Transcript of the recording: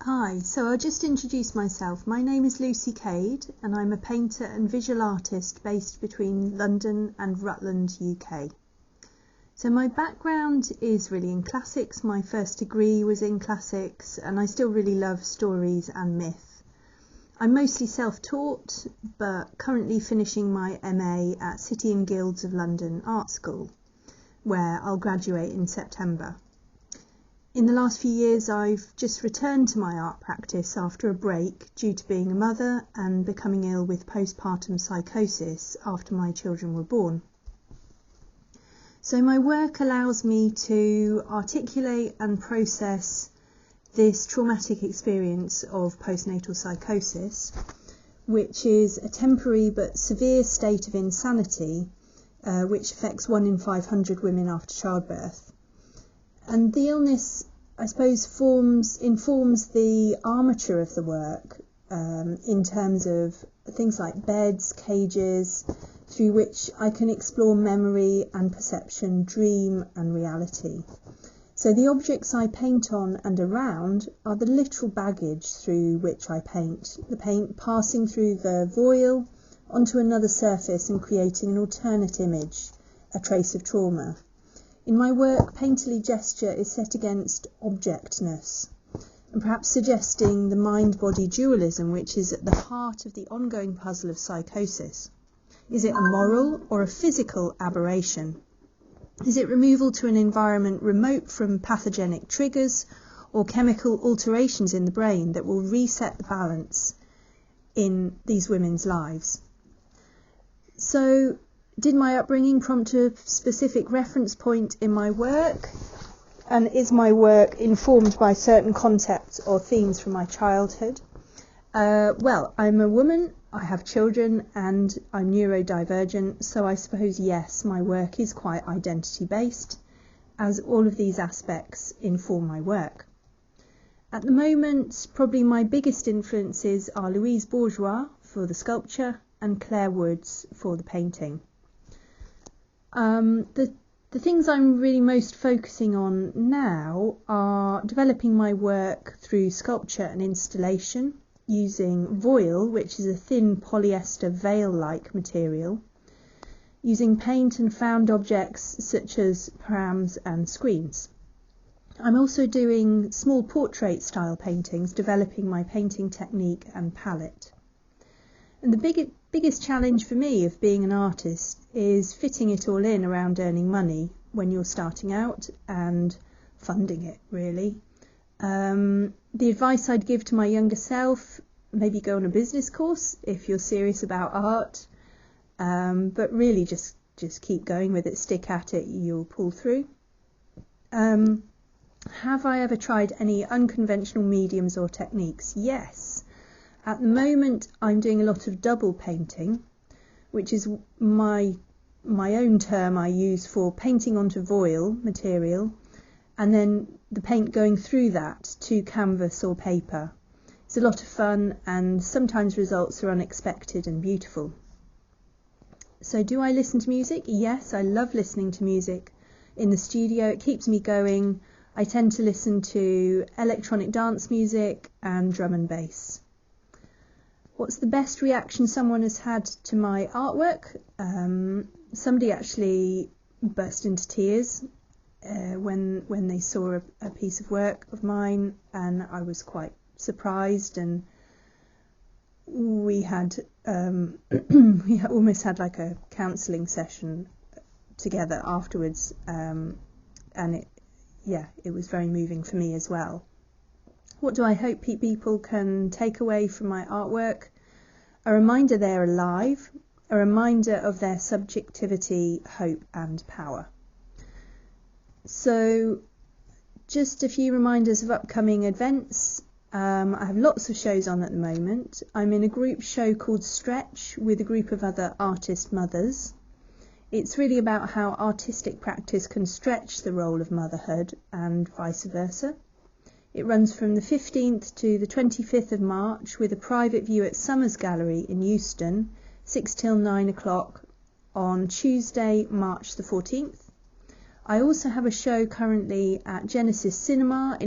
Hi, so I'll just introduce myself. My name is Lucy Cade and I'm a painter and visual artist based between London and Rutland, UK. So my background is really in classics. My first degree was in classics and I still really love stories and myth. I'm mostly self-taught but currently finishing my MA at City and Guilds of London Art School, where I'll graduate in September. In the last few years I've just returned to my art practice after a break due to being a mother and becoming ill with postpartum psychosis after my children were born. So my work allows me to articulate and process this traumatic experience of postnatal psychosis, which is a temporary but severe state of insanity which affects 1 in 500 women after childbirth. And the illness, I suppose, informs the armature of the work in terms of things like beds, cages, through which I can explore memory and perception, dream and reality. So the objects I paint on and around are the literal baggage through which I paint, the paint passing through the voile onto another surface and creating an alternate image, a trace of trauma. In my work, painterly gesture is set against objectness, and perhaps suggesting the mind-body dualism which is at the heart of the ongoing puzzle of psychosis. Is it a moral or a physical aberration? Is it removal to an environment remote from pathogenic triggers or chemical alterations in the brain that will reset the balance in these women's lives? So, did my upbringing prompt a specific reference point in my work? And is my work informed by certain concepts or themes from my childhood? Well, I'm a woman, I have children, and I'm neurodivergent, so I suppose, yes, my work is quite identity-based, as all of these aspects inform my work. At the moment, probably my biggest influences are Louise Bourgeois for the sculpture and Claire Woods for the painting. The things I'm really most focusing on now are developing my work through sculpture and installation using voile, which is a thin polyester veil-like material, using paint and found objects such as prams and screens. I'm also doing small portrait style paintings, developing my painting technique and palette. And the biggest challenge for me of being an artist is fitting it all in around earning money when you're starting out and funding it, really. The advice I'd give to my younger self, maybe go on a business course if you're serious about art, but really just keep going with it, stick at it, you'll pull through. Have I ever tried any unconventional mediums or techniques? Yes. At the moment I'm doing a lot of double painting, which is my own term I use for painting onto voile material and then the paint going through that to canvas or paper. It's a lot of fun and sometimes results are unexpected and beautiful. So do I listen to music? Yes, I love listening to music in the studio. It keeps me going. I tend to listen to electronic dance music and drum and bass. What's the best reaction someone has had to my artwork? Somebody actually burst into tears when they saw a piece of work of mine, and I was quite surprised, and we had we almost had like a counselling session together afterwards, and it was very moving for me as well. What do I hope people can take away from my artwork? A reminder they're alive, a reminder of their subjectivity, hope and power. So just a few reminders of upcoming events. I have lots of shows on at the moment. I'm in a group show called Stretch with a group of other artist mothers. It's really about how artistic practice can stretch the role of motherhood and vice versa. It runs from the 15th to the 25th of March with a private view at Summers Gallery in Euston, 6 till 9 o'clock on Tuesday, March the 14th. I also have a show currently at Genesis Cinema